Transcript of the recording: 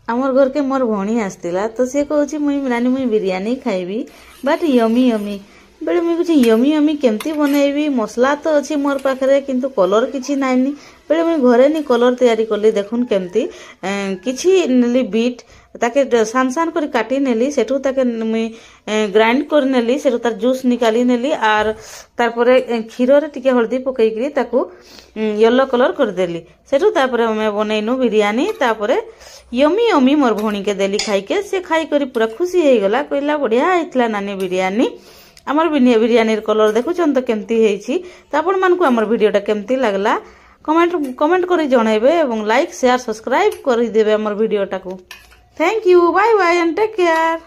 आमर घर के मोर भौणी आसला तो सी कह नानी मुई बिरियानी खाइबी बट यमी यमी बेले मुझे कुछ यमी यमी केमती बनैबी मसला तो अच्छी मोर पाखे किंतु कलर किसी नाइनी बेले मुझे घरे नी कलर तैयारी कली देखुन केमती किछि नेली बीट ताके सान सान कर काटी नेली सेठू ताके मुई ग्राइंड कर नेली सेठू तार जूस निकाली नेली आर तारपरे क्षीर रे टिके हल्दी पकईकरी ताकू येलो कलर कर देली सेठू तापरे मैं बनैनु बिरियानी तापरे यमी यमी मोर भौणी के देली खाई के से खाई करी पूरा खुशी हो गला कहला बढ़िया होइतला नानी बिरियानी आमर बिरियानी कलर देखुछन तो केमती हेछि त आपण मानकु आमर वीडियोटा केमती लागला कमेंट करी जणाइबे एवं लाइक शेयर सब्सक्राइब करी देबे आमर वीडियोटा को thank you bye bye and take care.